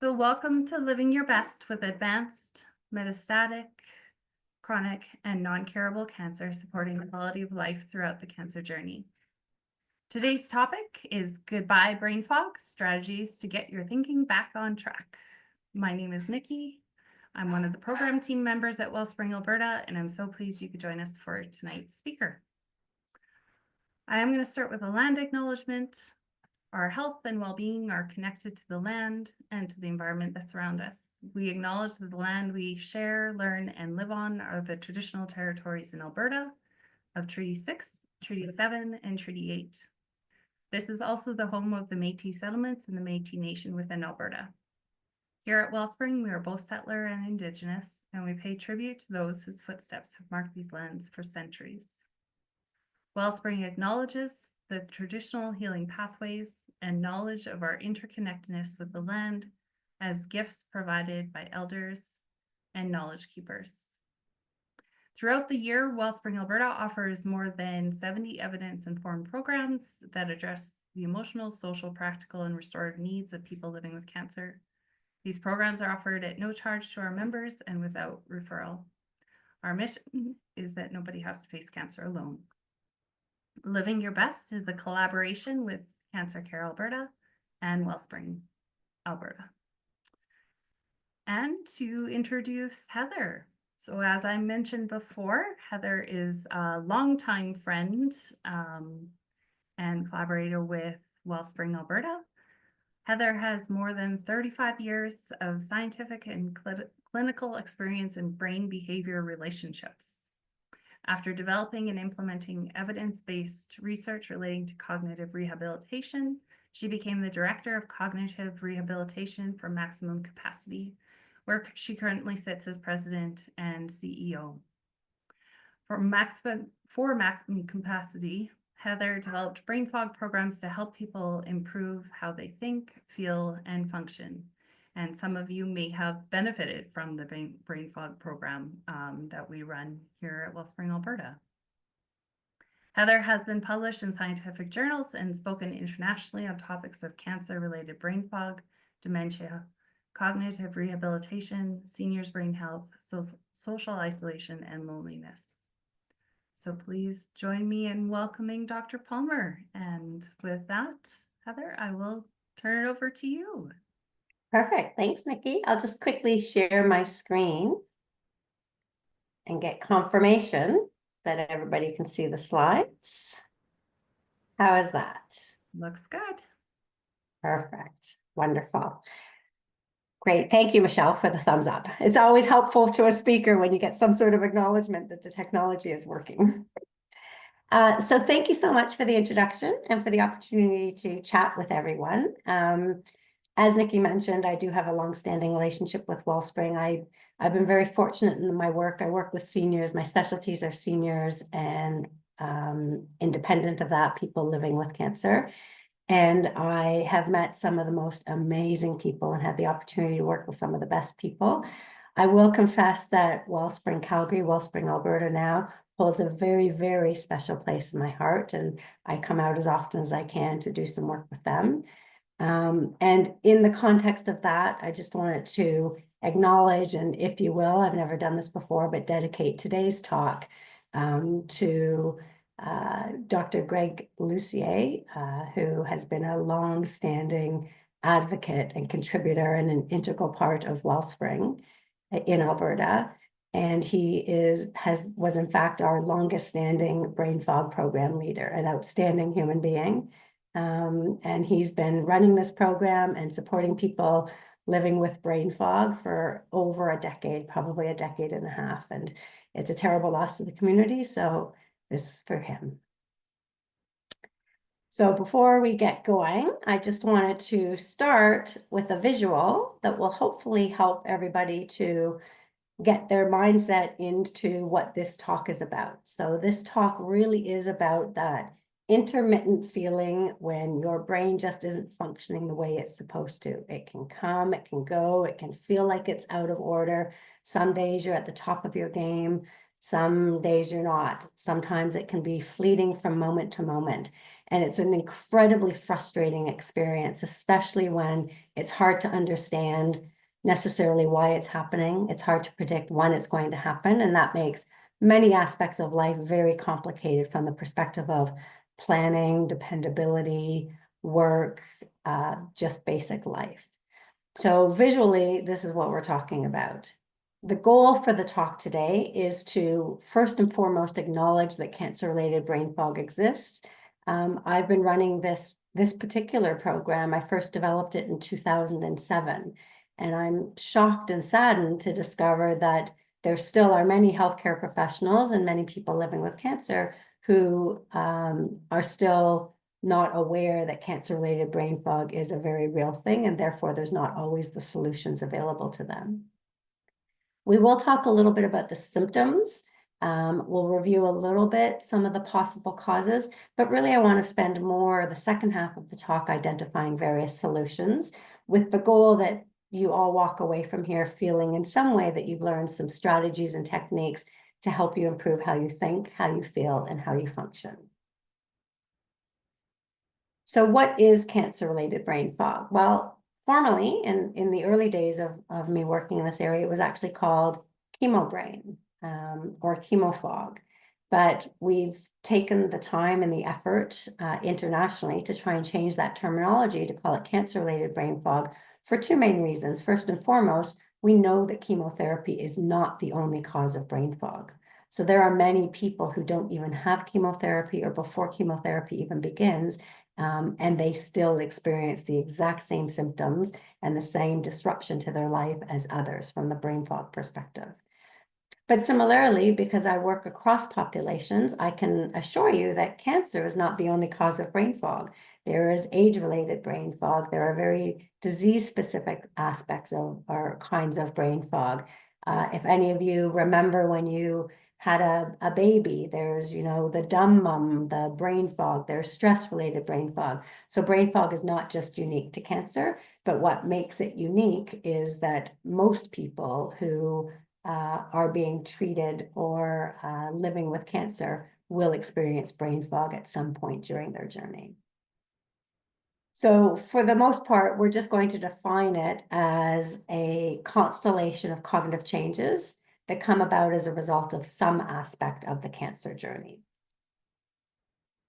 So welcome to Living Your Best with advanced, metastatic, chronic, and non-curable cancer, supporting the quality of life throughout the cancer journey. Today's topic is goodbye brain fog, strategies to get your thinking back on track. My name is Nikki. I'm one of the program team members at Wellspring, Alberta, and I'm so pleased you could join us for tonight's speaker. I am going to start with a land acknowledgement. Our health and well-being are connected to the land and to the environment that surrounds us. We acknowledge that the land we share, learn, and live on are the traditional territories in Alberta of Treaty 6, Treaty 7, and Treaty 8. This is also the home of the Métis settlements and the Métis Nation within Alberta. Here at Wellspring, we are both settler and Indigenous, and we pay tribute to those whose footsteps have marked these lands for centuries. Wellspring acknowledges the traditional healing pathways and knowledge of our interconnectedness with the land as gifts provided by elders and knowledge keepers. Throughout the year, Wellspring Alberta offers more than 70 evidence-informed programs that address the emotional, social, practical, and restorative needs of people living with cancer. These programs are offered at no charge to our members and without referral. Our mission is that nobody has to face cancer alone. Living Your Best is a collaboration with Cancer Care Alberta and Wellspring Alberta. And to introduce Heather. So as I mentioned before, Heather is a longtime friend and collaborator with Wellspring Alberta. Heather has more than 35 years of scientific and clinical experience in brain behavior relationships. After developing and implementing evidence-based research relating to cognitive rehabilitation, she became the Director of Cognitive Rehabilitation for Maximum Capacity, where she currently sits as President and CEO. For maximum capacity, Heather developed brain fog programs to help people improve how they think, feel, and function. And some of you may have benefited from the brain fog program that we run here at Wellspring, Alberta. Heather has been published in scientific journals and spoken internationally on topics of cancer-related brain fog, dementia, cognitive rehabilitation, seniors' brain health, social isolation, and loneliness. So please join me in welcoming Dr. Palmer. And with that, Heather, I will turn it over to you. Perfect. Thanks, Nikki. I'll just quickly share my screen and get confirmation that everybody can see the slides. How is that? Looks good. Perfect. Wonderful. Great. Thank you, Michelle, for the thumbs up. It's always helpful to a speaker when you get some sort of acknowledgement that the technology is working. So thank you so much for the introduction and for the opportunity to chat with everyone. As Nikki mentioned, I do have a long-standing relationship with Wellspring. I've been very fortunate in my work. I work with seniors. My specialties are seniors and independent of that, people living with cancer. And I have met some of the most amazing people and had the opportunity to work with some of the best people. I will confess that Wellspring Calgary, Wellspring Alberta now holds a very, very special place in my heart. And I come out as often as I can to do some work with them. And in the context of that, I just wanted to acknowledge, and if you will, I've never done this before, but dedicate today's talk to Dr. Greg Lucier, who has been a long-standing advocate and contributor and an integral part of Wellspring in Alberta. And he was in fact our longest-standing brain fog program leader, an outstanding human being. And he's been running this program and supporting people living with brain fog for over a decade, probably a decade and a half. And it's a terrible loss to the community. So this is for him. So before we get going, I just wanted to start with a visual that will hopefully help everybody to get their mindset into what this talk is about. So this talk really is about that intermittent feeling when your brain just isn't functioning the way it's supposed to. It can come, it can go, it can feel like it's out of order. Some days you're at the top of your game, some days you're not. Sometimes it can be fleeting from moment to moment. And it's an incredibly frustrating experience, especially when it's hard to understand necessarily why it's happening. It's hard to predict when it's going to happen. And that makes many aspects of life very complicated from the perspective of planning, dependability, work, just basic life. So visually, this is what we're talking about. The goal for the talk today is to first and foremost acknowledge that cancer-related brain fog exists. I've been running this particular program. I first developed it in 2007, and I'm shocked and saddened to discover that there still are many healthcare professionals and many people living with cancer who are still not aware that cancer-related brain fog is a very real thing, and therefore there's not always the solutions available to them. We will talk a little bit about the symptoms. We'll review a little bit some of the possible causes, but really I want to spend more the second half of the talk identifying various solutions with the goal that you all walk away from here feeling in some way that you've learned some strategies and techniques to help you improve how you think, how you feel, and how you function. So what is cancer-related brain fog? Well, formerly, in the early days of me working in this area, it was actually called chemo brain or chemo fog. But we've taken the time and the effort internationally to try and change that terminology to call it cancer-related brain fog for two main reasons. First and foremost, we know that chemotherapy is not the only cause of brain fog. So there are many people who don't even have chemotherapy or before chemotherapy even begins, and they still experience the exact same symptoms and the same disruption to their life as others from the brain fog perspective. But similarly, because I work across populations, I can assure you that cancer is not the only cause of brain fog. There is age-related brain fog. There are very disease-specific aspects of or kinds of brain fog. If any of you remember when you had a baby, there's, the dumb mum, the brain fog, there's stress-related brain fog. So brain fog is not just unique to cancer, but what makes it unique is that most people who are being treated or living with cancer will experience brain fog at some point during their journey. So for the most part, we're just going to define it as a constellation of cognitive changes that come about as a result of some aspect of the cancer journey.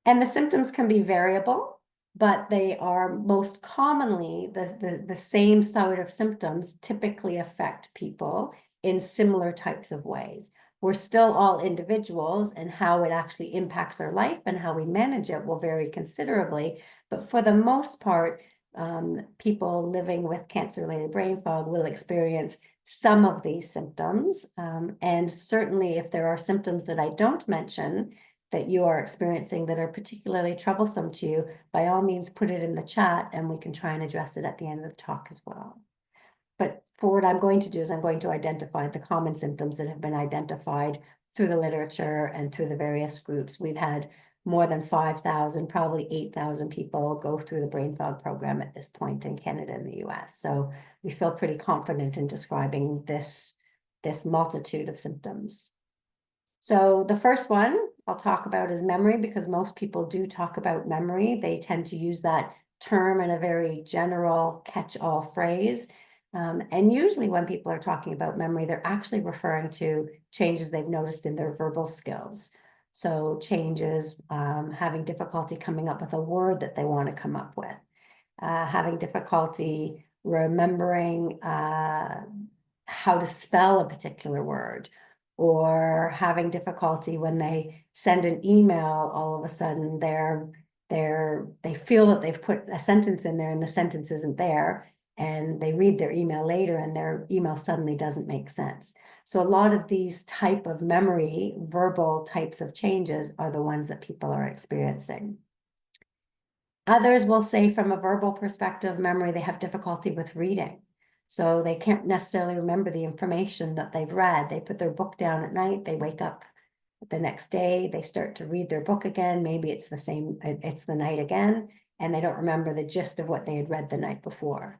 And the symptoms can be variable, but they are most commonly the same sort of symptoms typically affect people in similar types of ways. We're still all individuals, and how it actually impacts our life and how we manage it will vary considerably. But for the most part, people living with cancer-related brain fog will experience some of these symptoms. And certainly if there are symptoms that I don't mention that you are experiencing that are particularly troublesome to you, by all means, put it in the chat and we can try and address it at the end of the talk as well. But for what I'm going to do is I'm going to identify the common symptoms that have been identified through the literature and through the various groups. We've had more than 5,000, probably 8,000 people go through the brain fog program at this point in Canada and the US. So we feel pretty confident in describing this multitude of symptoms. So the first one I'll talk about is memory, because most people do talk about memory. They tend to use that term in a very general catch-all phrase. And usually when people are talking about memory, they're actually referring to changes they've noticed in their verbal skills. So changes, having difficulty coming up with a word that they want to come up with, having difficulty remembering how to spell a particular word, or having difficulty when they send an email, all of a sudden they feel that they've put a sentence in there and the sentence isn't there, and they read their email later and their email suddenly doesn't make sense. So a lot of these type of memory, verbal types of changes are the ones that people are experiencing. Others will say from a verbal perspective, memory, they have difficulty with reading. So they can't necessarily remember the information that they've read. They put their book down at night, they wake up the next day, they start to read their book again. Maybe it's the night again, and they don't remember the gist of what they had read the night before.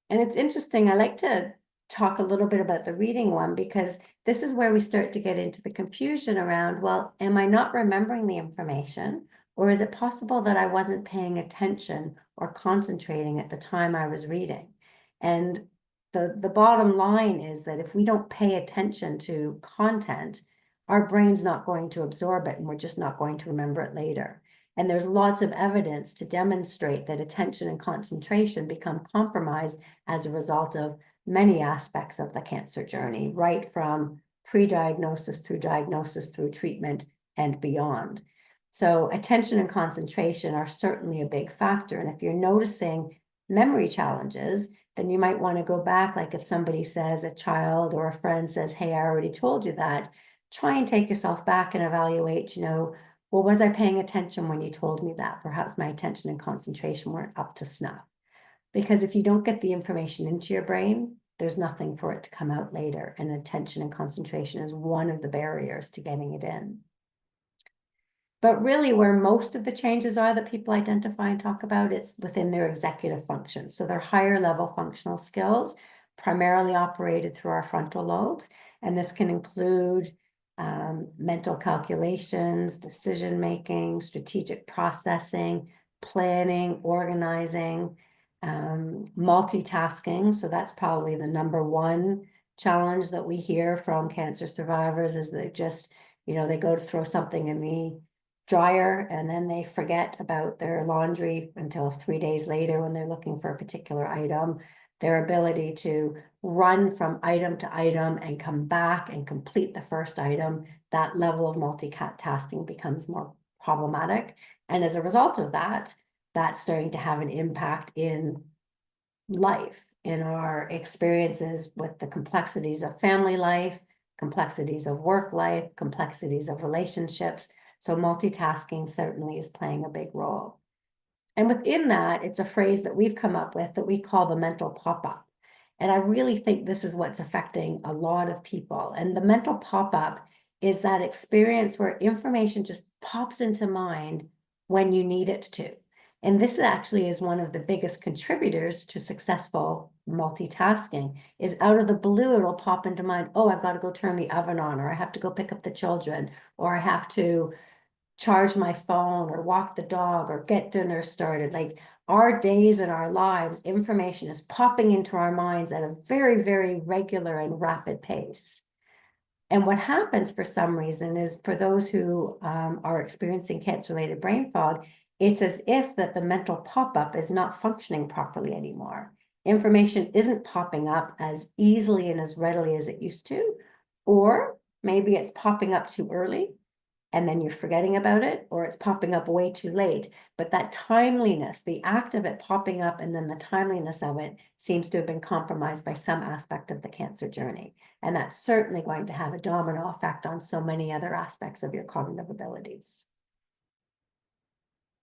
And it's interesting, I like to talk a little bit about the reading one, because this is where we start to get into the confusion around, well, am I not remembering the information, Or is it possible that I wasn't paying attention or concentrating at the time I was reading? And the bottom line is that if we don't pay attention to content, our brain's not going to absorb it and we're just not going to remember it later. And there's lots of evidence to demonstrate that attention and concentration become compromised as a result of many aspects of the cancer journey, right from pre-diagnosis through diagnosis, through treatment and beyond. So attention and concentration are certainly a big factor. And if you're noticing memory challenges, then you might want to go back. Like if somebody says, a child or a friend says, hey, I already told you that, try and take yourself back and evaluate, well, was I paying attention when you told me that? Perhaps my attention and concentration weren't up to snuff. Because if you don't get the information into your brain, there's nothing for it to come out later. And attention and concentration is one of the barriers to getting it in. But really where most of the changes are that people identify and talk about, it's within their executive functions. So their higher level functional skills, primarily operated through our frontal lobes. And this can include mental calculations, decision-making, strategic processing, planning, organizing, multitasking. So that's probably the number one challenge that we hear from cancer survivors is that just, they go to throw something in the dryer and then they forget about their laundry until 3 days later when they're looking for a particular item. Their ability to run from item to item and come back and complete the first item, that level of multitasking becomes more problematic. And as a result of that, that's starting to have an impact in life, in our experiences with the complexities of family life, complexities of work life, complexities of relationships. So multitasking certainly is playing a big role. And within that, it's a phrase that we've come up with that we call the mental pop-up. And I really think this is what's affecting a lot of people. And the mental pop-up is that experience where information just pops into mind when you need it to. And this actually is one of the biggest contributors to successful multitasking is out of the blue, it'll pop into mind, oh, I've got to go turn the oven on, or I have to go pick up the children, or I have to charge my phone or walk the dog or get dinner started. Like our days and our lives, information is popping into our minds at a very, very regular and rapid pace. And what happens for some reason is for those who are experiencing cancer-related brain fog, it's as if that the mental pop-up is not functioning properly anymore. Information isn't popping up as easily and as readily as it used to, or maybe it's popping up too early and then you're forgetting about it, or it's popping up way too late. But that timeliness, the act of it popping up and then the timeliness of it seems to have been compromised by some aspect of the cancer journey. And that's certainly going to have a domino effect on so many other aspects of your cognitive abilities.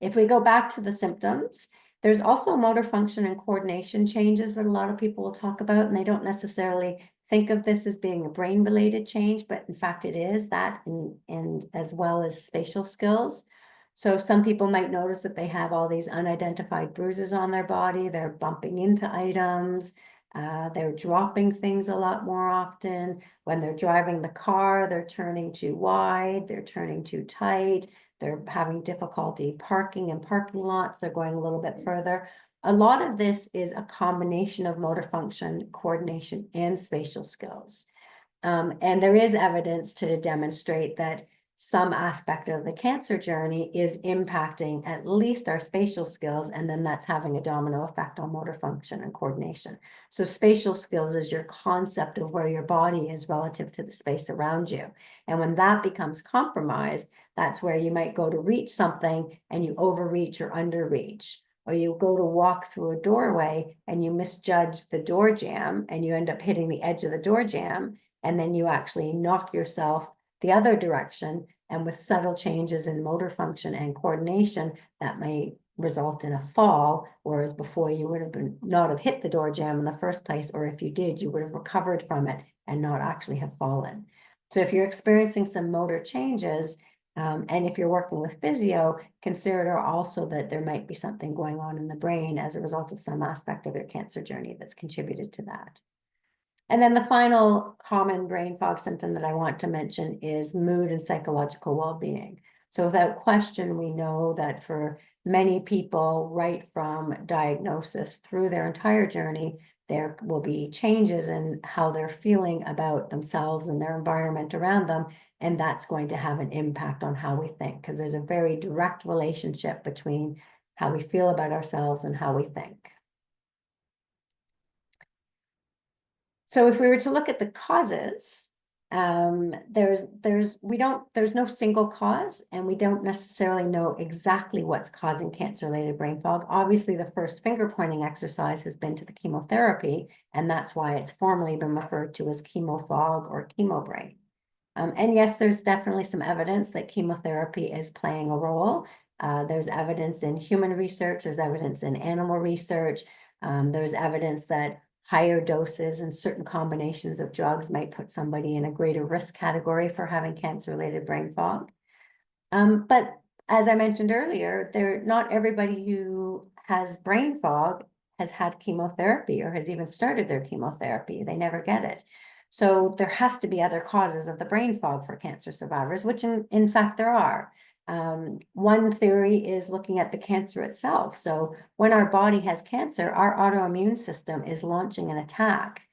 If we go back to the symptoms, there's also motor function and coordination changes that a lot of people will talk about, and they don't necessarily think of this as being a brain-related change, but in fact it is that, and as well as spatial skills. So some people might notice that they have all these unidentified bruises on their body, they're bumping into items, they're dropping things a lot more often. When they're driving the car, they're turning too wide, they're turning too tight, they're having difficulty parking in parking lots, they're going a little bit further. A lot of this is a combination of motor function, coordination, and spatial skills. And there is evidence to demonstrate that some aspect of the cancer journey is impacting at least our spatial skills, and then that's having a domino effect on motor function and coordination. So spatial skills is your concept of where your body is relative to the space around you. And when that becomes compromised, that's where you might go to reach something and you overreach or underreach. Or you go to walk through a doorway and you misjudge the door jamb and you end up hitting the edge of the door jamb, and then you actually knock yourself the other direction. And with subtle changes in motor function and coordination, that may result in a fall, whereas before you would have not have hit the door jamb in the first place, or if you did, you would have recovered from it and not actually have fallen. So if you're experiencing some motor changes, and if you're working with physio, consider also that there might be something going on in the brain as a result of some aspect of your cancer journey that's contributed to that. And then the final common brain fog symptom that I want to mention is mood and psychological well-being. So without question, we know that for many people, right from diagnosis through their entire journey, there will be changes in how they're feeling about themselves and their environment around them. And that's going to have an impact on how we think, because there's a very direct relationship between how we feel about ourselves and how we think. So if we were to look at the causes, there's no single cause, and we don't necessarily know exactly what's causing cancer-related brain fog. Obviously, the first finger pointing exercise has been to the chemotherapy, and that's why it's formally been referred to as chemo fog or chemo brain. And yes, there's definitely some evidence that chemotherapy is playing a role. There's evidence in human research, there's evidence in animal research, there's evidence that higher doses and certain combinations of drugs might put somebody in a greater risk category for having cancer-related brain fog. But as I mentioned earlier, not everybody who has brain fog has had chemotherapy or has even started their chemotherapy. They never get it. So there has to be other causes of the brain fog for cancer survivors, which in fact there are. One theory is looking at the cancer itself. So when our body has cancer, our autoimmune system is launching an attack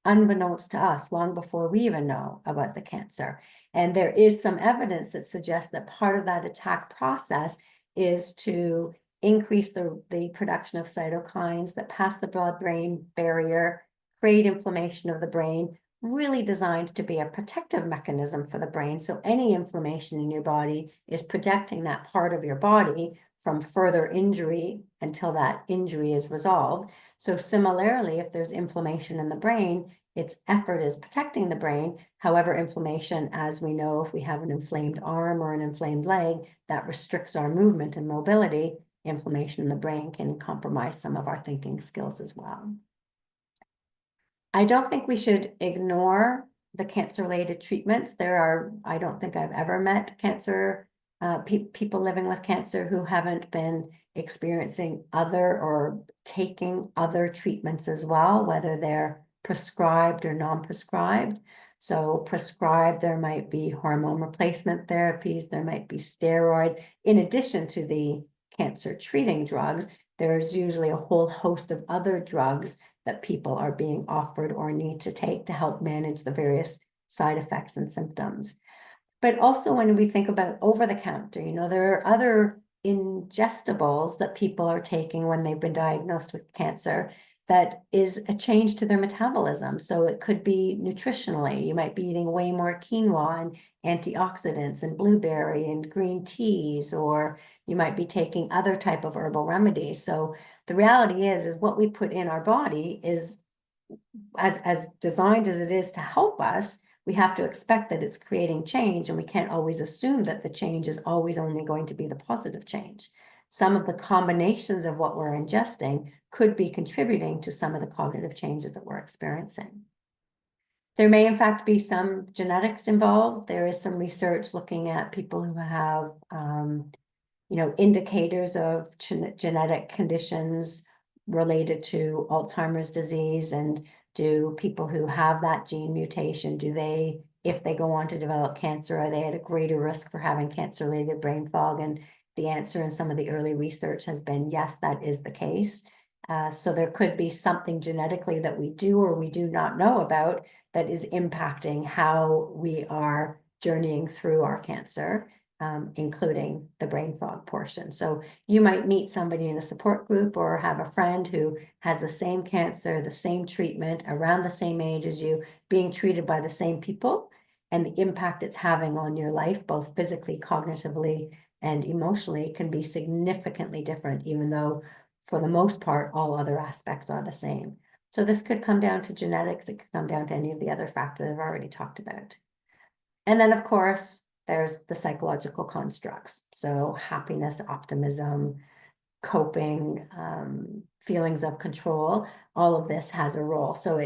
unbeknownst to us long before we even know about the cancer. And there is some evidence that suggests that part of that attack process is to increase the production of cytokines that pass the blood-brain barrier, create inflammation of the brain, really designed to be a protective mechanism for the brain. So any inflammation in your body is protecting that part of your body from further injury until that injury is resolved. So similarly, if there's inflammation in the brain, its effort is protecting the brain. However, inflammation, as we know, if we have an inflamed arm or an inflamed leg, that restricts our movement and mobility. Inflammation in the brain can compromise some of our thinking skills as well. I don't think we should ignore the cancer-related treatments. I don't think I've ever met people living with cancer who haven't been experiencing other or taking other treatments as well, whether they're prescribed or non-prescribed. So prescribed, there might be hormone replacement therapies, there might be steroids. In addition to the cancer treating drugs, there's usually a whole host of other drugs that people are being offered or need to take to help manage the various side effects and symptoms. But also when we think about over-the-counter, there are other ingestibles that people are taking when they've been diagnosed with cancer that is a change to their metabolism. So it could be nutritionally. You might be eating way more quinoa and antioxidants and blueberry and green teas, or you might be taking other type of herbal remedies. So the reality is what we put in our body is as designed as it is to help us. We have to expect that it's creating change, and we can't always assume that the change is always only going to be the positive change. Some of the combinations of what we're ingesting could be contributing to some of the cognitive changes that we're experiencing. There may in fact be some genetics involved. There is some research looking at people who have indicators of genetic conditions related to Alzheimer's disease, and do people who have that gene mutation, if they go on to develop cancer, are they at a greater risk for having cancer-related brain fog? And the answer in some of the early research has been yes, that is the case. So there could be something genetically that we do or we do not know about that is impacting how we are journeying through our cancer, including the brain fog portion. So you might meet somebody in a support group or have a friend who has the same cancer, the same treatment, around the same age as you, being treated by the same people, and the impact it's having on your life, both physically, cognitively, and emotionally, can be significantly different, even though for the most part, all other aspects are the same. So this could come down to genetics. It could come down to any of the other factors I've already talked about. And then, of course, there's the psychological constructs. So happiness, optimism, coping, feelings of control, all of this has a role. So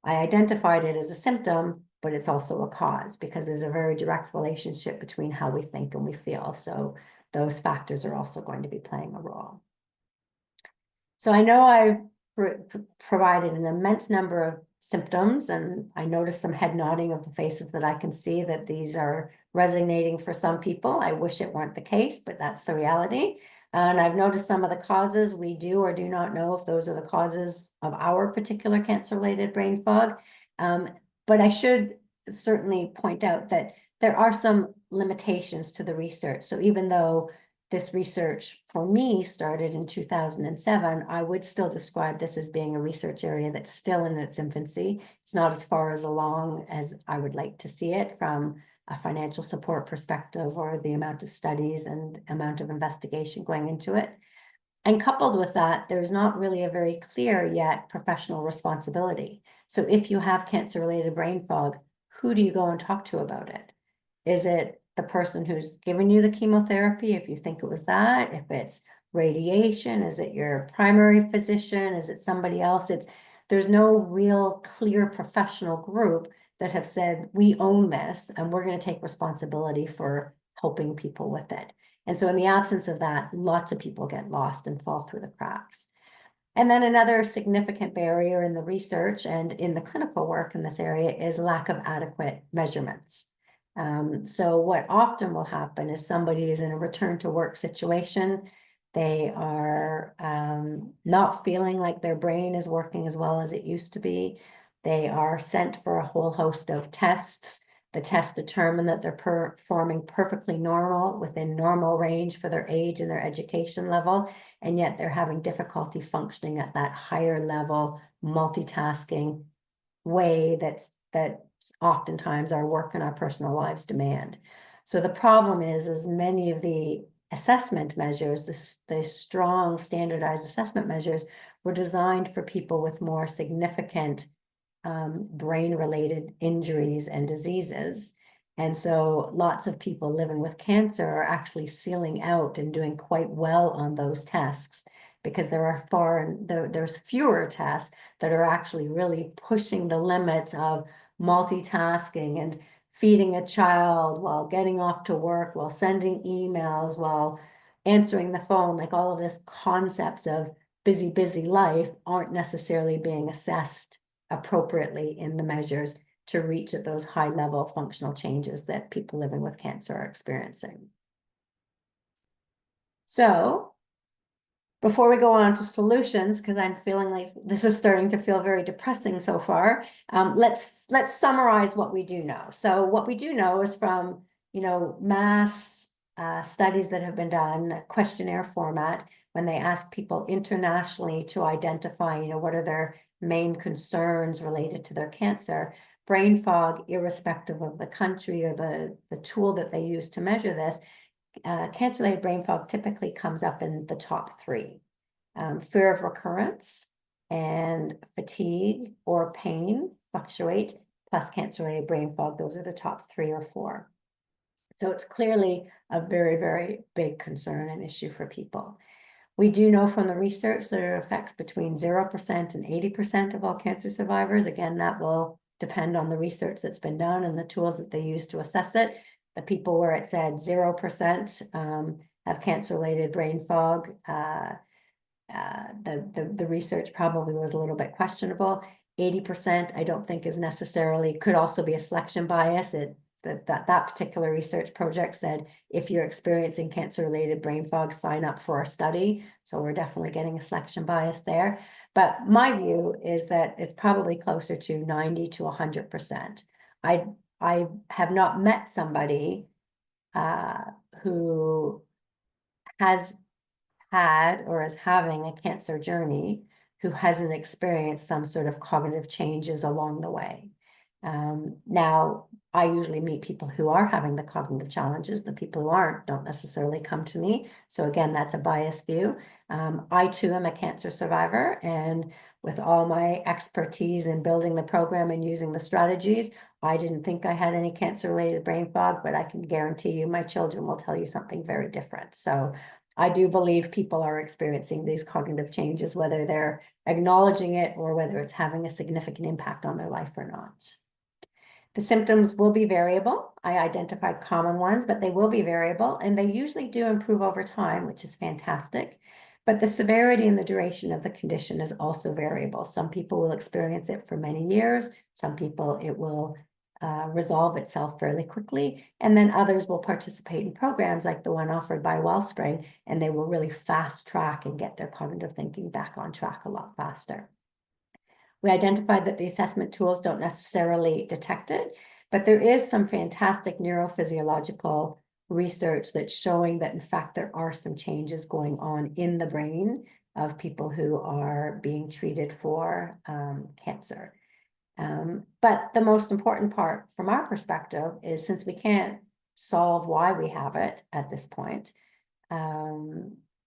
I identified it as a symptom, but it's also a cause, because there's a very direct relationship between how we think and we feel. So those factors are also going to be playing a role. So I know I've provided an immense number of symptoms, and I noticed some head nodding of the faces that I can see that these are resonating for some people. I wish it weren't the case, but that's the reality. And I've noticed some of the causes. We do or do not know if those are the causes of our particular cancer-related brain fog. But I should certainly point out that there are some limitations to the research. So even though this research for me started in 2007, I would still describe this as being a research area that's still in its infancy. It's not as far as along as I would like to see it from a financial support perspective or the amount of studies and amount of investigation going into it. And coupled with that, there's not really a very clear yet professional responsibility. So if you have cancer-related brain fog, who do you go and talk to about it? Is it the person who's giving you the chemotherapy, if you think it was that? If it's radiation, is it your primary physician? Is it somebody else? There's no real clear professional group that have said, we own this and we're going to take responsibility for helping people with it. And so in the absence of that, lots of people get lost and fall through the cracks. And then another significant barrier in the research and in the clinical work in this area is lack of adequate measurements. So what often will happen is somebody is in a return to work situation. They are not feeling like their brain is working as well as it used to be. They are sent for a whole host of tests. The tests determine that they're performing perfectly normal within normal range for their age and their education level, and yet they're having difficulty functioning at that higher level multitasking way that oftentimes our work and our personal lives demand. So the problem is many of the assessment measures, the strong standardized assessment measures, were designed for people with more significant brain-related injuries and diseases. And so lots of people living with cancer are actually sealing out and doing quite well on those tests because there's fewer tests that are actually really pushing the limits of multitasking and feeding a child while getting off to work, while sending emails, while answering the phone. Like all of this concepts of busy life aren't necessarily being assessed appropriately in the measures to reach at those high level functional changes that people living with cancer are experiencing. So before we go on to solutions, because I'm feeling like this is starting to feel very depressing so far, let's summarize what we do know. So what we do know is from, mass studies that have been done, questionnaire format, when they ask people internationally to identify, what are their main concerns related to their cancer, brain fog, irrespective of the country or the tool that they use to measure this, cancer-related brain fog typically comes up in the top three. Fear of recurrence and fatigue or pain fluctuate, plus cancer-related brain fog. Those are the top 3 or 4. So it's clearly a very, very big concern and issue for people. We do know from the research that it affects between 0% and 80% of all cancer survivors. Again, that will depend on the research that's been done and the tools that they use to assess it. The people where it said 0% have cancer-related brain fog, the research probably was a little bit questionable. 80% I don't think is necessarily, could also be a selection bias. That particular research project said, if you're experiencing cancer-related brain fog, sign up for our study. So we're definitely getting a selection bias there. But my view is that it's probably closer to 90 to 100%. I have not met somebody who has had or is having a cancer journey who hasn't experienced some sort of cognitive changes along the way. Now, I usually meet people who are having the cognitive challenges. The people who aren't don't necessarily come to me. So again, that's a biased view. I too am a cancer survivor, and with all my expertise in building the program and using the strategies, I didn't think I had any cancer-related brain fog, but I can guarantee you my children will tell you something very different. So I do believe people are experiencing these cognitive changes, whether they're acknowledging it or whether it's having a significant impact on their life or not. The symptoms will be variable. I identified common ones, but they will be variable, and they usually do improve over time, which is fantastic. But the severity and the duration of the condition is also variable. Some people will experience it for many years. Some people, it will resolve itself fairly quickly. And then others will participate in programs like the one offered by Wellspring, and they will really fast track and get their cognitive thinking back on track a lot faster. We identified that the assessment tools don't necessarily detect it, but there is some fantastic neurophysiological research that's showing that, in fact, there are some changes going on in the brain of people who are being treated for cancer. But the most important part from our perspective is, since we can't solve why we have it at this point,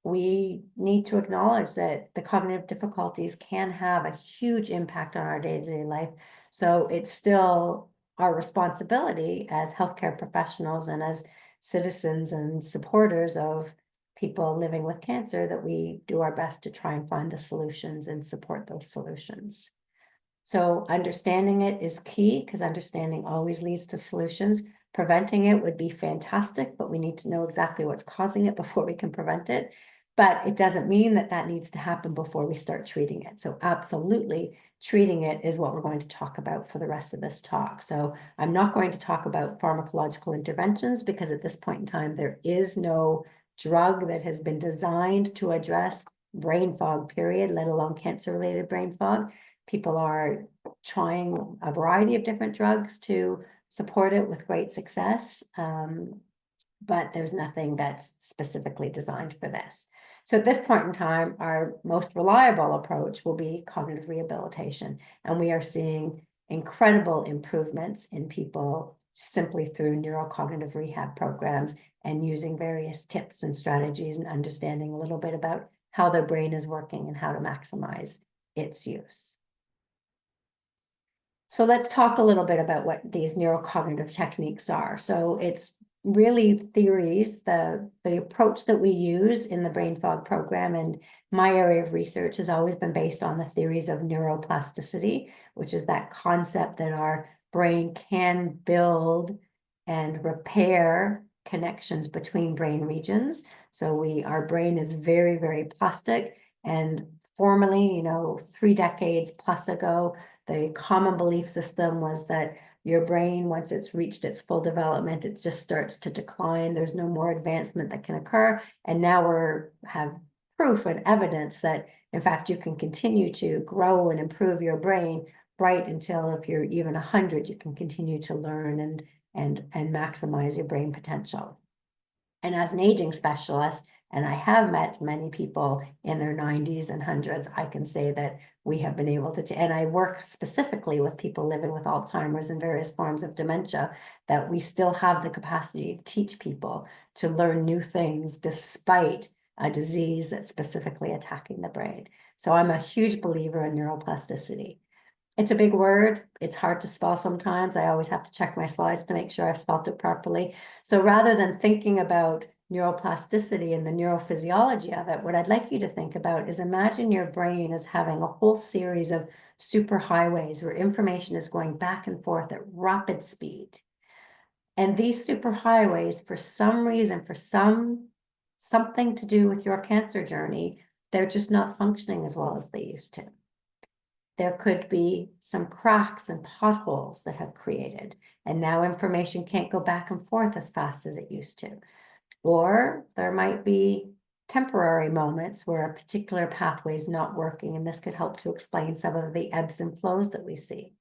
we need to acknowledge that the cognitive difficulties can have a huge impact on our day-to-day life. So it's still our responsibility as healthcare professionals and as citizens and supporters of people living with cancer that we do our best to try and find the solutions and support those solutions. So understanding it is key, because understanding always leads to solutions. Preventing it would be fantastic, but we need to know exactly what's causing it before we can prevent it. But it doesn't mean that that needs to happen before we start treating it. So absolutely, treating it is what we're going to talk about for the rest of this talk. So I'm not going to talk about pharmacological interventions, because at this point in time, there is no drug that has been designed to address brain fog, period, let alone cancer-related brain fog. People are trying a variety of different drugs to support it with great success, but there's nothing that's specifically designed for this. So at this point in time, our most reliable approach will be cognitive rehabilitation, and we are seeing incredible improvements in people simply through neurocognitive rehab programs and using various tips and strategies and understanding a little bit about how their brain is working and how to maximize its use. So let's talk a little bit about what these neurocognitive techniques are. So it's really theories, the approach that we use in the brain fog program, and my area of research has always been based on the theories of neuroplasticity, which is that concept that our brain can build and repair connections between brain regions. So our brain is very, very plastic, and formerly, 3 decades plus ago, the common belief system was that your brain, once it's reached its full development, it just starts to decline. There's no more advancement that can occur. And now have proof and evidence that, in fact, you can continue to grow and improve your brain right until, if you're even 100, you can continue to learn and maximize your brain potential. And as an aging specialist, and I have met many people in their 90s and hundreds, I can say that we have been able to, and I work specifically with people living with Alzheimer's and various forms of dementia, that we still have the capacity to teach people to learn new things despite a disease that's specifically attacking the brain. So I'm a huge believer in neuroplasticity. It's a big word. It's hard to spell sometimes. I always have to check my slides to make sure I've spelled it properly. So rather than thinking about neuroplasticity and the neurophysiology of it, what I'd like you to think about is, imagine your brain as having a whole series of superhighways where information is going back and forth at rapid speed. And these superhighways, for some reason, for something to do with your cancer journey, they're just not functioning as well as they used to. There could be some cracks and potholes that have created, and now information can't go back and forth as fast as it used to. Or there might be temporary moments where a particular pathway is not working, and this could help to explain some of the ebbs and flows that we see.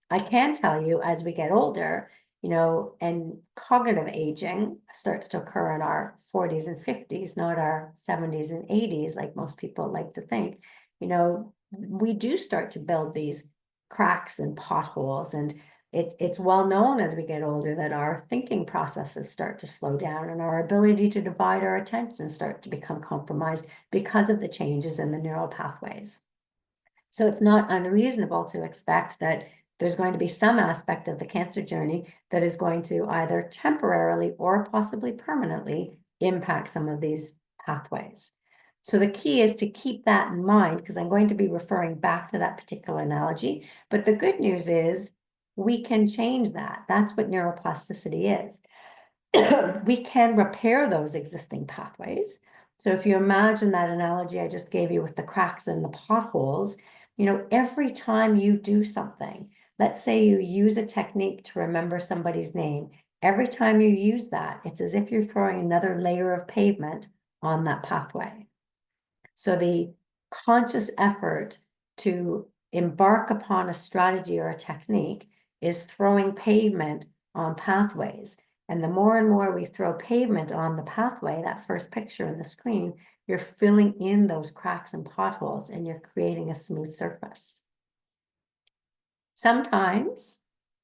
I can tell you, as we get older, and cognitive aging starts to occur in our 40s and 50s, not our 70s and 80s, like most people like to think. We do start to build these cracks and potholes, and it's well known as we get older that our thinking processes start to slow down, and our ability to divide our attention starts to become compromised because of the changes in the neural pathways. So it's not unreasonable to expect that there's going to be some aspect of the cancer journey that is going to either temporarily or possibly permanently impact some of these pathways. So the key is to keep that in mind, because I'm going to be referring back to that particular analogy. But the good news is we can change that. That's what neuroplasticity is. We can repair those existing pathways. So if you imagine that analogy I just gave you with the cracks and the potholes, every time you do something, let's say you use a technique to remember somebody's name, every time you use that, it's as if you're throwing another layer of pavement on that pathway. So the conscious effort to embark upon a strategy or a technique is throwing pavement on pathways. And the more and more we throw pavement on the pathway, that first picture in the screen, you're filling in those cracks and potholes and you're creating a smooth surface. Sometimes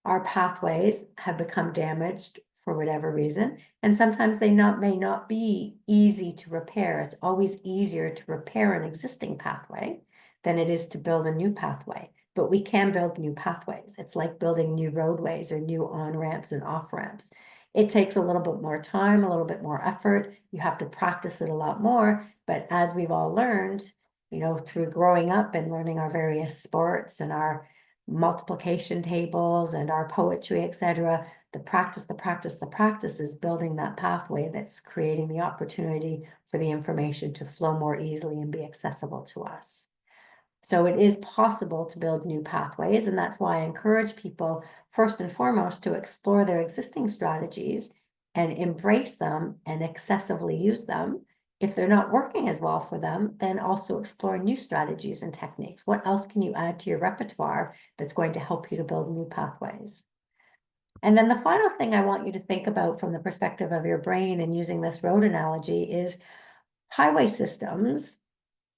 our pathways have become damaged for whatever reason, and sometimes they may not be easy to repair. It's always easier to repair an existing pathway than it is to build a new pathway. But we can build new pathways. It's like building new roadways or new on-ramps and off-ramps. It takes a little bit more time, a little bit more effort. You have to practice it a lot more. But as we've all learned, through growing up and learning our various sports and our multiplication tables and our poetry, etc., the practice is building that pathway that's creating the opportunity for the information to flow more easily and be accessible to us. So it is possible to build new pathways, and that's why I encourage people, first and foremost, to explore their existing strategies and embrace them and excessively use them. If they're not working as well for them, then also explore new strategies and techniques. What else can you add to your repertoire that's going to help you to build new pathways? And then the final thing I want you to think about from the perspective of your brain and using this road analogy is highway systems.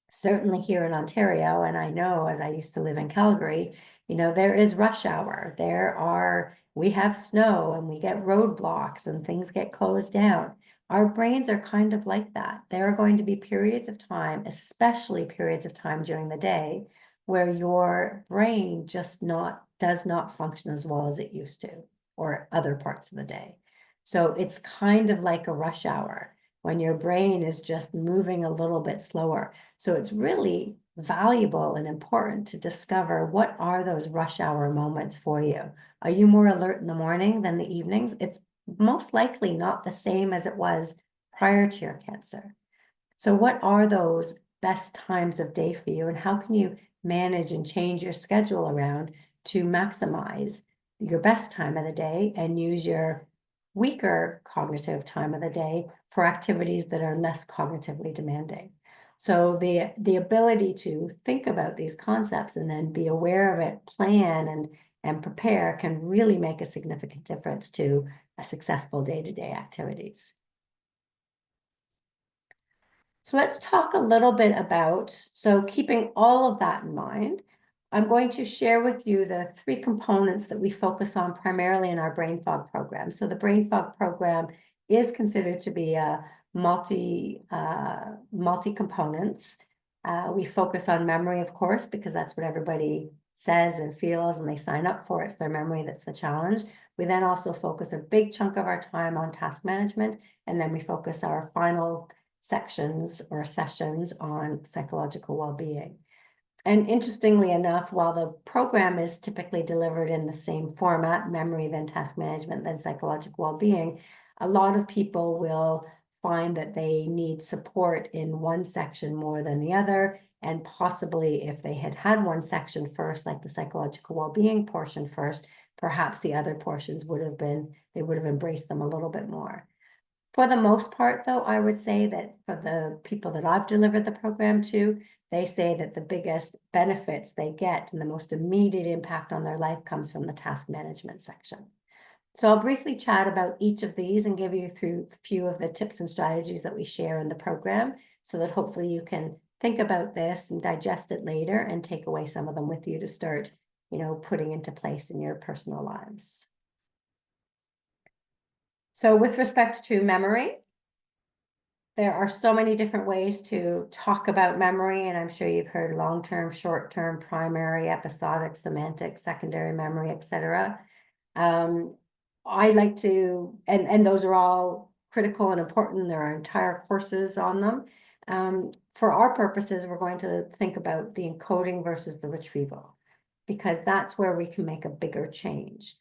Certainly here in Ontario, and I know as I used to live in Calgary, there is rush hour. We have snow and we get roadblocks and things get closed down. Our brains are kind of like that. There are going to be periods of time, especially periods of time during the day, where your brain just does not function as well as it used to, or other parts of the day. So it's kind of like a rush hour when your brain is just moving a little bit slower. So it's really valuable and important to discover what are those rush hour moments for you. Are you more alert in the morning than the evenings? It's most likely not the same as it was prior to your cancer. So what are those best times of day for you, and how can you manage and change your schedule around to maximize your best time of the day and use your weaker cognitive time of the day for activities that are less cognitively demanding? So the ability to think about these concepts and then be aware of it, plan and prepare can really make a significant difference to a successful day-to-day activities. So let's talk a little bit about, so keeping all of that in mind, I'm going to share with you the 3 components that we focus on primarily in our brain fog program. So the brain fog program is considered to be a multi-components. We focus on memory, of course, because that's what everybody says and feels and they sign up for. It's their memory that's the challenge. We then also focus a big chunk of our time on task management, and then we focus our final sections or sessions on psychological well-being. And interestingly enough, while the program is typically delivered in the same format, memory, then task management, then psychological well-being, a lot of people will find that they need support in one section more than the other. And possibly if they had one section first, like the psychological well-being portion first, perhaps the other portions they would have embraced them a little bit more. For the most part, though, I would say that for the people that I've delivered the program to, they say that the biggest benefits they get and the most immediate impact on their life comes from the task management section. So I'll briefly chat about each of these and give you through a few of the tips and strategies that we share in the program so that hopefully you can think about this and digest it later and take away some of them with you to start, putting into place in your personal lives. So with respect to memory, there are so many different ways to talk about memory, and I'm sure you've heard long-term, short-term, primary, episodic, semantic, secondary memory, etc. I like to, and those are all critical and important. There are entire courses on them. For our purposes, we're going to think about the encoding versus the retrieval, because that's where we can make a bigger change.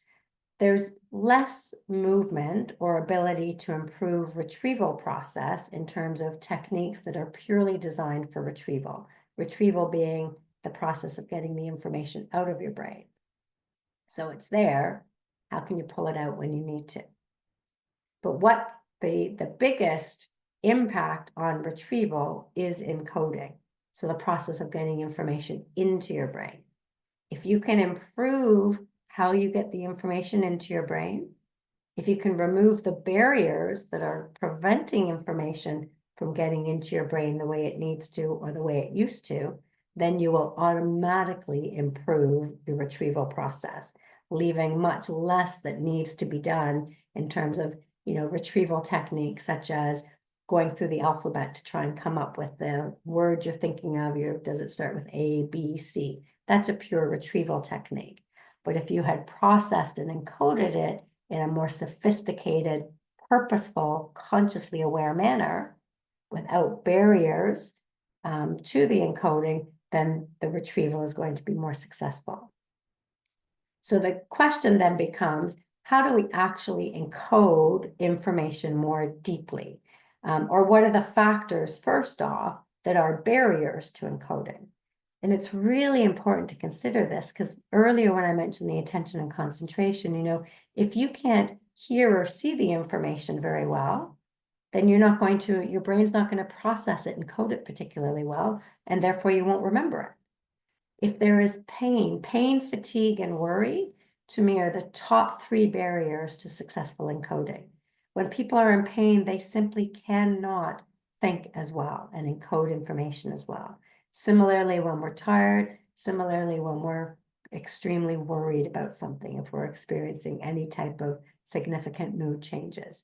there's less movement or ability to improve retrieval process in terms of techniques that are purely designed for retrieval. Retrieval being the process of getting the information out of your brain. So it's there. How can you pull it out when you need to? But what the biggest impact on retrieval is encoding. So the process of getting information into your brain. If you can improve how you get the information into your brain, if you can remove the barriers that are preventing information from getting into your brain the way it needs to or the way it used to, then you will automatically improve the retrieval process, leaving much less that needs to be done in terms of, retrieval techniques such as going through the alphabet to try and come up with the word you're thinking of. Does it start with A, B, C? That's a pure retrieval technique. But if you had processed and encoded it in a more sophisticated, purposeful, consciously aware manner, without barriers to the encoding, then the retrieval is going to be more successful. So the question then becomes, how do we actually encode information more deeply? Or what are the factors, first off, that are barriers to encoding? And it's really important to consider this because earlier when I mentioned the attention and concentration, if you can't hear or see the information very well, then your brain's not going to process it and code it particularly well, and therefore you won't remember it. If there is pain, fatigue, and worry, to me, are the top 3 barriers to successful encoding. When people are in pain, they simply cannot think as well and encode information as well. Similarly, when we're tired, similarly, when we're extremely worried about something, if we're experiencing any type of significant mood changes.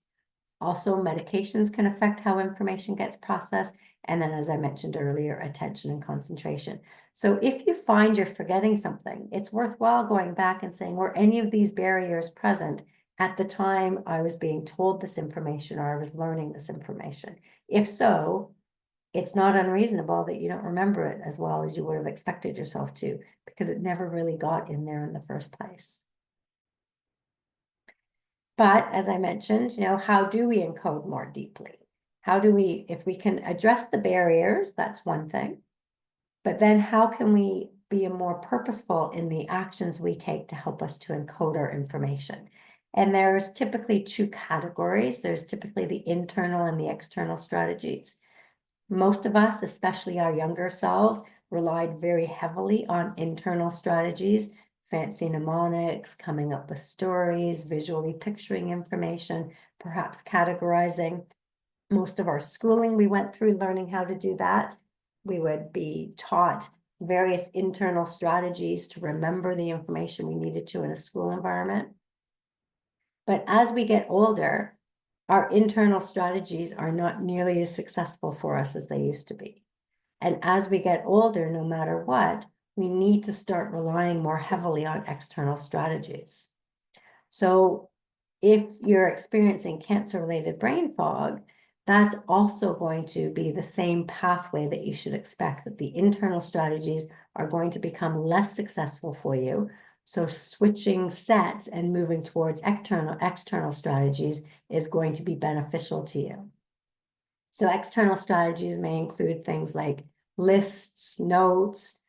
Also, medications can affect how information gets processed. And then, as I mentioned earlier, attention and concentration. So if you find you're forgetting something, it's worthwhile going back and saying, were any of these barriers present at the time I was being told this information or I was learning this information? If so, it's not unreasonable that you don't remember it as well as you would have expected yourself to, because it never really got in there in the first place. But as I mentioned, how do we encode more deeply? If we can address the barriers, that's one thing. But then how can we be more purposeful in the actions we take to help us to encode our information? And there's typically 2 categories. There's typically the internal and the external strategies. Most of us, especially our younger selves, relied very heavily on internal strategies, fancy mnemonics, coming up with stories, visually picturing information, perhaps categorizing. Most of our schooling we went through learning how to do that. We would be taught various internal strategies to remember the information we needed to in a school environment. But as we get older, our internal strategies are not nearly as successful for us as they used to be. And as we get older, no matter what, we need to start relying more heavily on external strategies. So if you're experiencing cancer-related brain fog, that's also going to be the same pathway that you should expect, that the internal strategies are going to become less successful for you. So switching sets and moving towards external strategies is going to be beneficial to you. So external strategies may include things like lists, notes,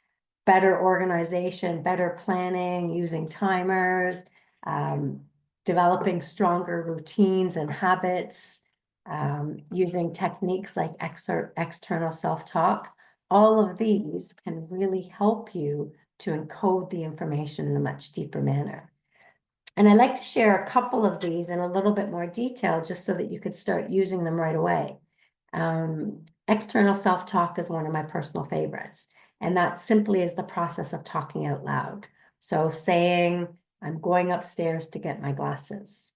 better organization, better planning, using timers, developing stronger routines and habits, using techniques like external self-talk. All of these can really help you to encode the information in a much deeper manner. And I'd like to share a couple of these in a little bit more detail, just so that you could start using them right away. External self-talk is one of my personal favorites, and that simply is the process of talking out loud. So saying, I'm going upstairs to get my glasses.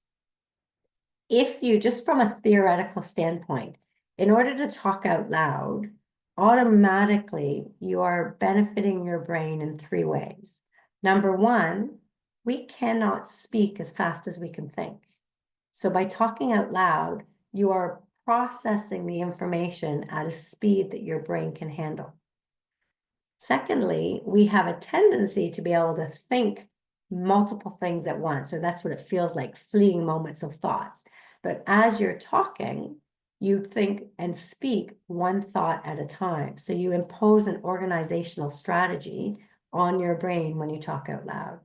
If you, just from a theoretical standpoint, in order to talk out loud, automatically you are benefiting your brain in 3 ways. Number 1, we cannot speak as fast as we can think. So by talking out loud, you are processing the information at a speed that your brain can handle. Secondly, we have a tendency to be able to think multiple things at once, or that's what it feels like, fleeting moments of thoughts. But as you're talking, you think and speak one thought at a time. So you impose an organizational strategy on your brain when you talk out loud.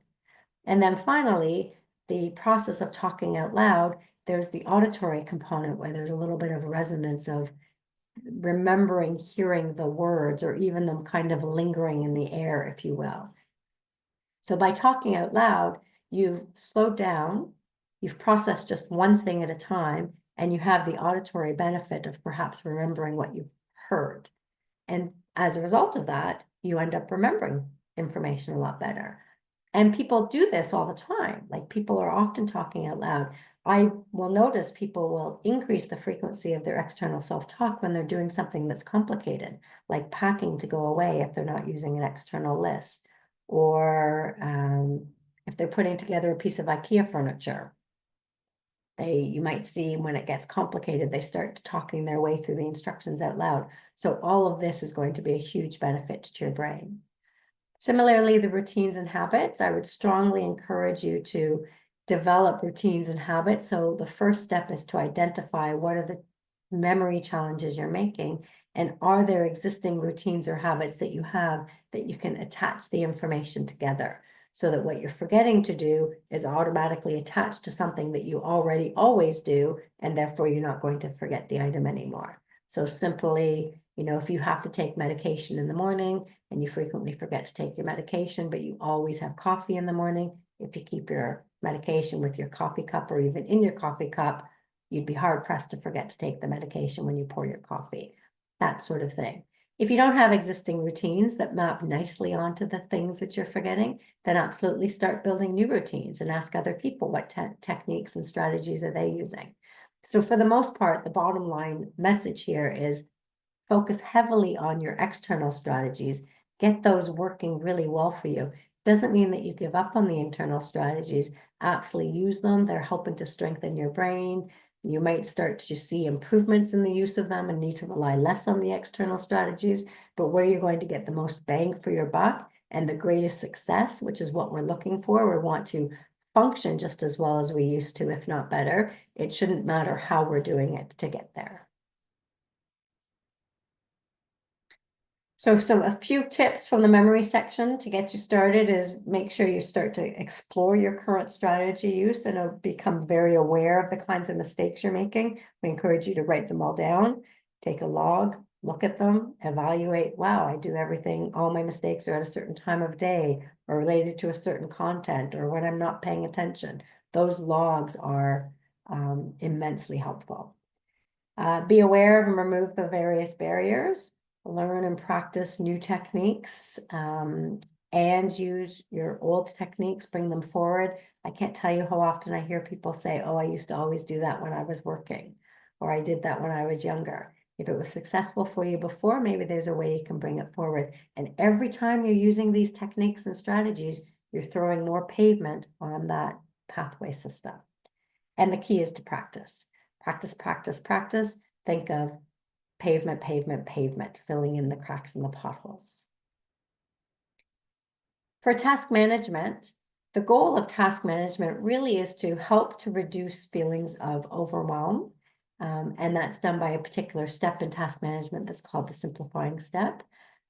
And then finally, the process of talking out loud, there's the auditory component where there's a little bit of resonance of remembering hearing the words, or even them kind of lingering in the air, if you will. So by talking out loud, you've slowed down, you've processed just one thing at a time, and you have the auditory benefit of perhaps remembering what you've heard. And as a result of that, you end up remembering information a lot better. And people do this all the time. Like, people are often talking out loud. I will notice people will increase the frequency of their external self-talk when they're doing something that's complicated, like packing to go away if they're not using an external list, or if they're putting together a piece of IKEA furniture. You might see when it gets complicated, they start talking their way through the instructions out loud. So all of this is going to be a huge benefit to your brain. Similarly, the routines and habits, I would strongly encourage you to develop routines and habits. So the first step is to identify what are the memory challenges you're making, and are there existing routines or habits that you have that you can attach the information together, so that what you're forgetting to do is automatically attached to something that you already always do, and therefore you're not going to forget the item anymore. So simply, if you have to take medication in the morning and you frequently forget to take your medication, but you always have coffee in the morning, if you keep your medication with your coffee cup or even in your coffee cup, you'd be hard pressed to forget to take the medication when you pour your coffee, that sort of thing. If you don't have existing routines that map nicely onto the things that you're forgetting, then absolutely start building new routines and ask other people what techniques and strategies are they using. So for the most part, the bottom line message here is focus heavily on your external strategies, get those working really well for you. Doesn't mean that you give up on the internal strategies. Absolutely use them. They're helping to strengthen your brain. You might start to see improvements in the use of them and need to rely less on the external strategies, but where you're going to get the most bang for your buck and the greatest success, which is what we're looking for, we want to function just as well as we used to, if not better. It shouldn't matter how we're doing it to get there. So a few tips from the memory section to get you started is make sure you start to explore your current strategy use and become very aware of the kinds of mistakes you're making. We encourage you to write them all down, take a log, look at them, evaluate, wow, I do everything, all my mistakes are at a certain time of day or related to a certain content or when I'm not paying attention. Those logs are immensely helpful. Be aware of and remove the various barriers. Learn and practice new techniques, and use your old techniques, bring them forward. I can't tell you how often I hear people say, oh, I used to always do that when I was working, or I did that when I was younger. If it was successful for you before, maybe there's a way you can bring it forward. And every time you're using these techniques and strategies, you're throwing more pavement on that pathway system. And the key is to practice. Practice, practice, practice. Think of pavement, pavement, pavement, filling in the cracks and the potholes. For task management, the goal of task management really is to help to reduce feelings of overwhelm. And that's done by a particular step in task management that's called the simplifying step.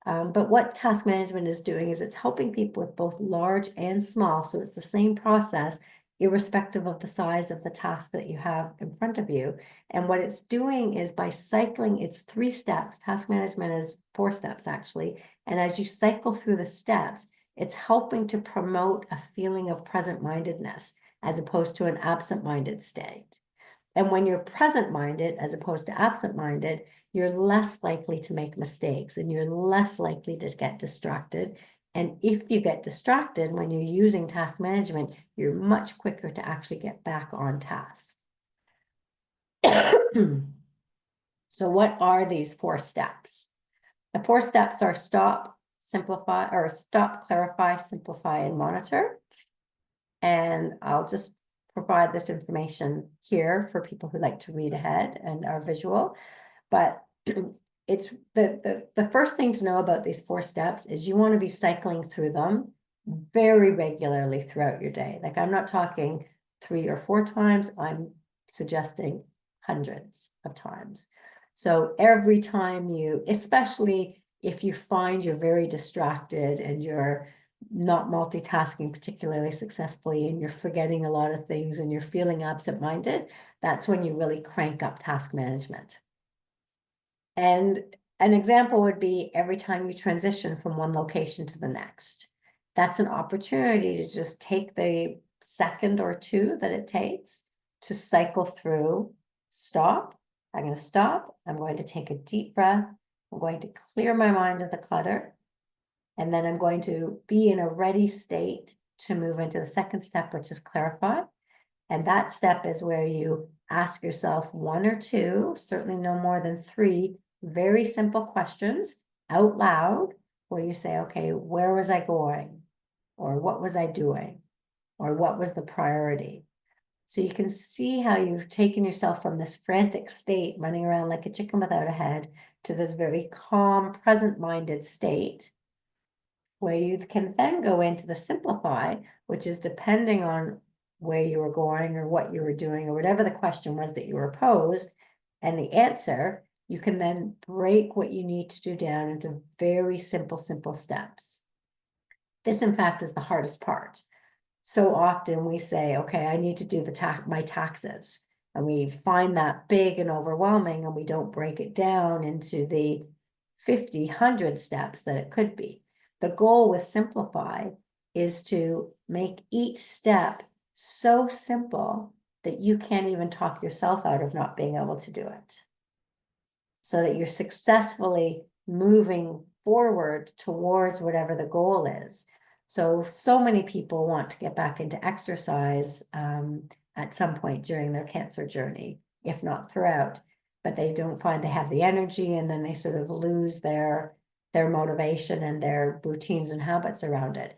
But what task management is doing is it's helping people with both large and small. So it's the same process, irrespective of the size of the task that you have in front of you. And what it's doing is by cycling, it's 3 steps. Task management is 4 steps, actually. And as you cycle through the steps, it's helping to promote a feeling of present-mindedness as opposed to an absent-minded state. And when you're present-minded as opposed to absent-minded, you're less likely to make mistakes and you're less likely to get distracted. And if you get distracted when you're using task management, you're much quicker to actually get back on task. So what are these 4 steps? The 4 steps are stop, simplify, or stop, clarify, simplify, and monitor. And I'll just provide this information here for people who like to read ahead and are visual. But it's the first thing to know about these 4 steps is you want to be cycling through them very regularly throughout your day. Like, I'm not talking 3 or 4 times, I'm suggesting hundreds of times. So every time you, especially if you find you're very distracted and you're not multitasking particularly successfully and you're forgetting a lot of things and you're feeling absent-minded, that's when you really crank up task management. And an example would be every time you transition from one location to the next. That's an opportunity to just take the second or two that it takes to cycle through, stop. I'm going to stop. I'm going to take a deep breath. I'm going to clear my mind of the clutter. And then I'm going to be in a ready state to move into the second step, which is clarify. And that step is where you ask yourself 1 or 2, certainly no more than 3, very simple questions out loud, where you say, okay, where was I going? Or what was I doing? Or what was the priority? So you can see how you've taken yourself from this frantic state, running around like a chicken without a head, to this very calm, present-minded state, where you can then go into the simplify, which is depending on where you were going or what you were doing or whatever the question was that you were posed, and the answer, you can then break what you need to do down into very simple steps. This, in fact, is the hardest part. So often we say, okay, I need to do my taxes. And we find that big and overwhelming, and we don't break it down into the 50, 100 steps that it could be. The goal with Simplify is to make each step so simple that you can't even talk yourself out of not being able to do it. So that you're successfully moving forward towards whatever the goal is. So many people want to get back into exercise at some point during their cancer journey, if not throughout, but they don't find they have the energy, and then they sort of lose their motivation and their routines and habits around it.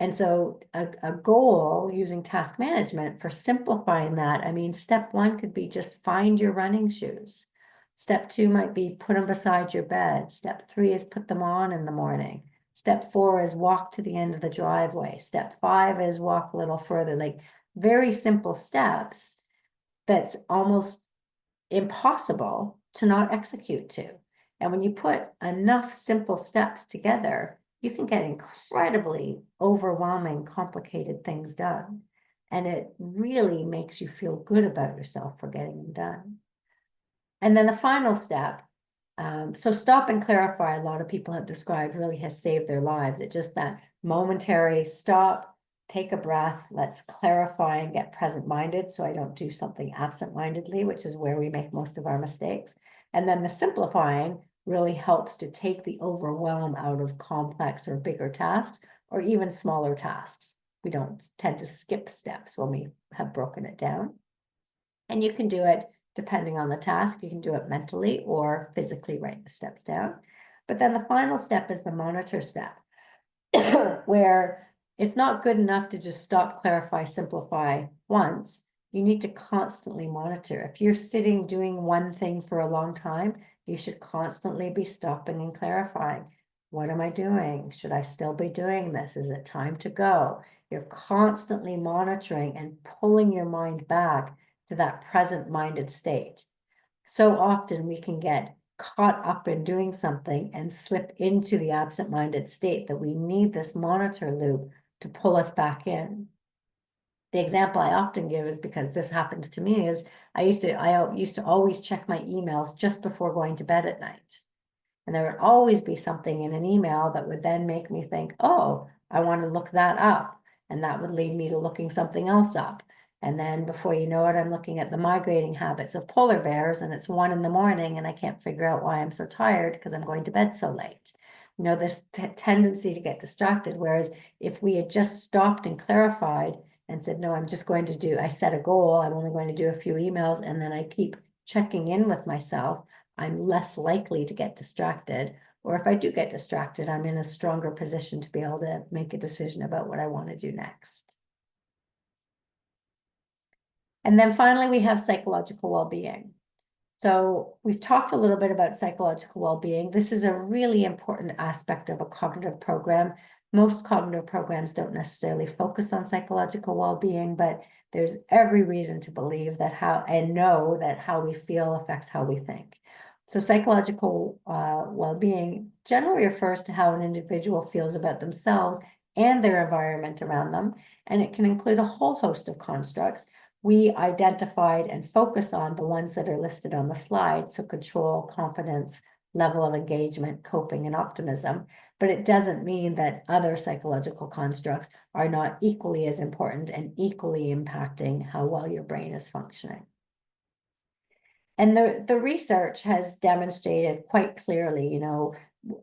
And so a goal using task management for simplifying that, I mean, step 1 could be just find your running shoes. Step 2 might be put them beside your bed. Step 3 is put them on in the morning. Step 4 is walk to the end of the driveway. Step 5 is walk a little further, like very simple steps that's almost impossible to not execute to. And when you put enough simple steps together, you can get incredibly overwhelming, complicated things done. And it really makes you feel good about yourself for getting them done. And then the final step, so stop and clarify, a lot of people have described, really has saved their lives. It's just that momentary stop, take a breath, let's clarify and get present-minded so I don't do something absent-mindedly, which is where we make most of our mistakes. And then the simplifying really helps to take the overwhelm out of complex or bigger tasks, or even smaller tasks. We don't tend to skip steps when we have broken it down. And you can do it depending on the task. You can do it mentally or physically write the steps down. But then the final step is the monitor step, where it's not good enough to just stop, clarify, simplify once. You need to constantly monitor. If you're sitting doing one thing for a long time, you should constantly be stopping and clarifying. What am I doing? Should I still be doing this? Is it time to go? You're constantly monitoring and pulling your mind back to that present-minded state. So often we can get caught up in doing something and slip into the absent-minded state that we need this monitor loop to pull us back in. The example I often give is, because this happened to me, is I used to always check my emails just before going to bed at night. And there would always be something in an email that would then make me think, oh, I want to look that up. And that would lead me to looking something else up. And then before you know it, I'm looking at the migrating habits of polar bears, and it's 1 in the morning and I can't figure out why I'm so tired because I'm going to bed so late. You know, this tendency to get distracted. Whereas if we had just stopped and clarified and said, no, I'm just going to do, I set a goal, I'm only going to do a few emails, and then I keep checking in with myself, I'm less likely to get distracted. Or if I do get distracted, I'm in a stronger position to be able to make a decision about what I want to do next. And then finally, we have psychological well-being. So we've talked a little bit about psychological well-being. This is a really important aspect of a cognitive program. Most cognitive programs don't necessarily focus on psychological well-being, but there's every reason to believe that know that how we feel affects how we think. So psychological well-being generally refers to how an individual feels about themselves and their environment around them, and it can include a whole host of constructs. We identified and focus on the ones that are listed on the slide, so control, confidence, level of engagement, coping, and optimism. But it doesn't mean that other psychological constructs are not equally as important and equally impacting how well your brain is functioning. And the research has demonstrated quite clearly,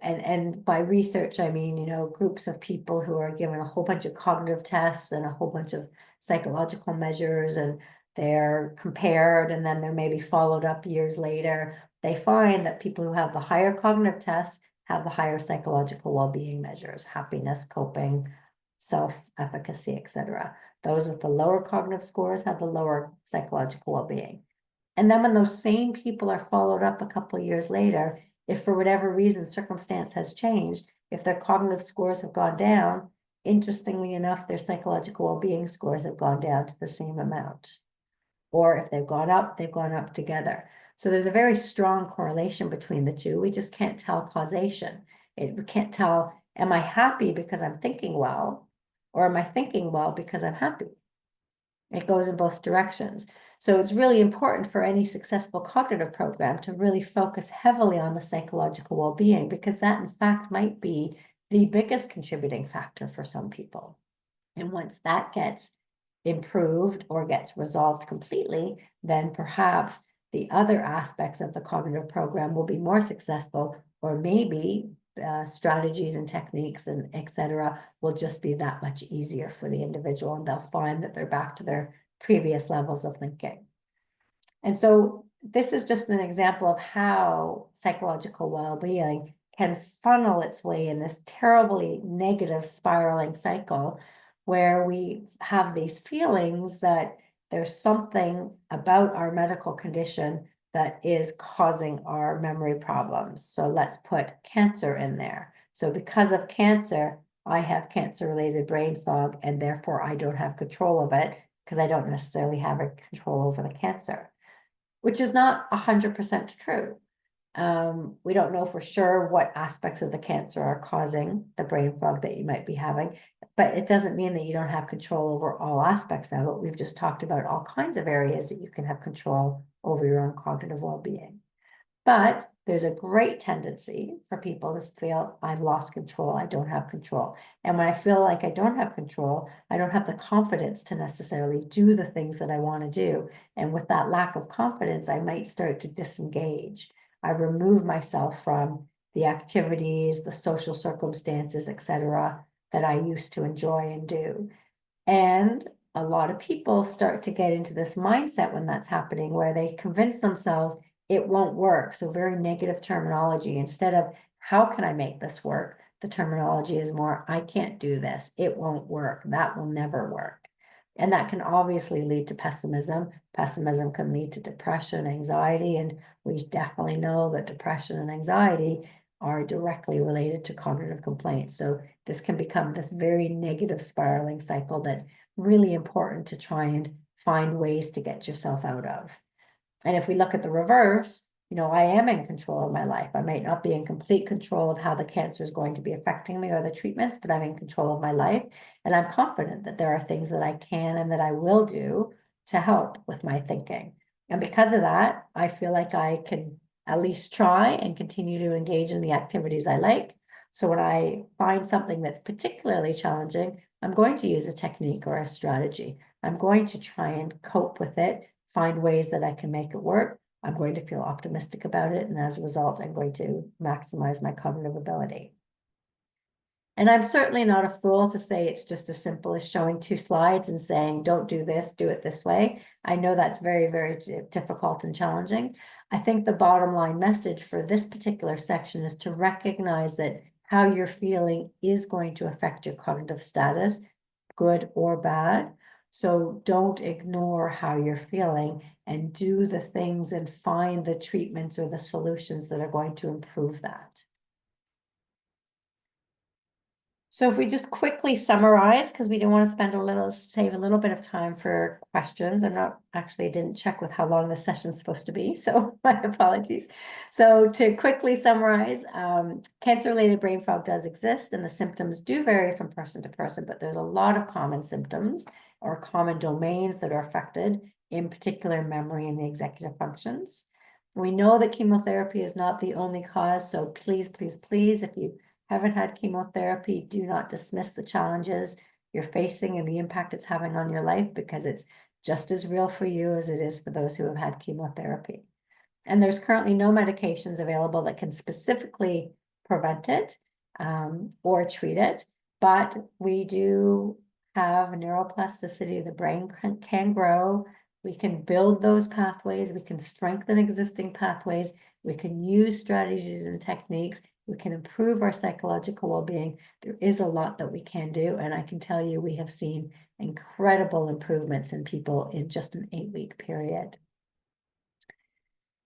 and by research, I mean, groups of people who are given a whole bunch of cognitive tests and a whole bunch of psychological measures, and they're compared, and then they're maybe followed up years later. They find that people who have the higher cognitive tests have the higher psychological well-being measures, happiness, coping, self-efficacy, etc. Those with the lower cognitive scores have the lower psychological well-being. And then when those same people are followed up a couple of years later, if for whatever reason circumstance has changed, if their cognitive scores have gone down, interestingly enough, their psychological well-being scores have gone down to the same amount. Or if they've gone up together. So there's a very strong correlation between the two. We just can't tell causation. We can't tell, am I happy because I'm thinking well, or am I thinking well because I'm happy? It goes in both directions. So it's really important for any successful cognitive program to really focus heavily on the psychological well-being, because that in fact might be the biggest contributing factor for some people. And once that gets improved or gets resolved completely, then perhaps the other aspects of the cognitive program will be more successful, or maybe strategies and techniques and etc. will just be that much easier for the individual, and they'll find that they're back to their previous levels of thinking. And so this is just an example of how psychological well-being can funnel its way in this terribly negative spiraling cycle, where we have these feelings that there's something about our medical condition that is causing our memory problems. So let's put cancer in there. So because of cancer, I have cancer-related brain fog, and therefore I don't have control of it because I don't necessarily have a control over the cancer, which is not 100% true. We don't know for sure what aspects of the cancer are causing the brain fog that you might be having, but it doesn't mean that you don't have control over all aspects of it. We've just talked about all kinds of areas that you can have control over your own cognitive well-being. But there's a great tendency for people to feel, I've lost control, I don't have control. And when I feel like I don't have control, I don't have the confidence to necessarily do the things that I want to do. And with that lack of confidence, I might start to disengage. I remove myself from the activities, the social circumstances, etc., that I used to enjoy and do. And a lot of people start to get into this mindset when that's happening, where they convince themselves it won't work. So very negative terminology. Instead of how can I make this work, the terminology is more, I can't do this, it won't work, that will never work. And that can obviously lead to pessimism. Pessimism can lead to depression, anxiety, and we definitely know that depression and anxiety are directly related to cognitive complaints. So this can become this very negative spiraling cycle that's really important to try and find ways to get yourself out of. And if we look at the reverse, I am in control of my life. I might not be in complete control of how the cancer is going to be affecting me or the treatments, but I'm in control of my life. And I'm confident that there are things that I can and that I will do to help with my thinking. And because of that, I feel like I can at least try and continue to engage in the activities I like. So when I find something that's particularly challenging, I'm going to use a technique or a strategy. I'm going to try and cope with it, find ways that I can make it work. I'm going to feel optimistic about it. And as a result, I'm going to maximize my cognitive ability. And I'm certainly not a fool to say it's just as simple as showing 2 slides and saying, don't do this, do it this way. I know that's very, very difficult and challenging. I think the bottom line message for this particular section is to recognize that how you're feeling is going to affect your cognitive status, good or bad. So don't ignore how you're feeling, and do the things and find the treatments or the solutions that are going to improve that. So if we just quickly summarize, because we do want to save a little bit of time for questions. Didn't check with how long the session's supposed to be, so my apologies. So to quickly summarize, cancer-related brain fog does exist, and the symptoms do vary from person to person, but there's a lot of common symptoms or common domains that are affected, in particular memory and the executive functions. We know that chemotherapy is not the only cause, so please, please, please, if you haven't had chemotherapy, do not dismiss the challenges you're facing and the impact it's having on your life, because it's just as real for you as it is for those who have had chemotherapy. And there's currently no medications available that can specifically prevent it or treat it, but we do have neuroplasticity. The brain can grow. We can build those pathways. We can strengthen existing pathways. We can use strategies and techniques. We can improve our psychological well-being. There is a lot that we can do. And I can tell you, we have seen incredible improvements in people in just an 8-week period.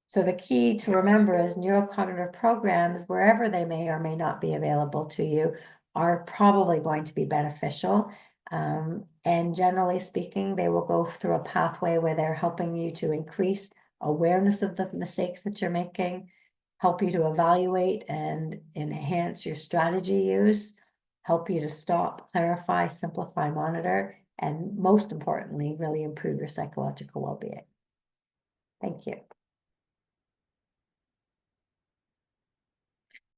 So the key to remember is neurocognitive programs, wherever they may or may not be available to you, are probably going to be beneficial. And generally speaking, they will go through a pathway where they're helping you to increase awareness of the mistakes that you're making, help you to evaluate and enhance your strategy use, help you to stop, clarify, simplify, monitor, and most importantly, really improve your psychological well-being. Thank you.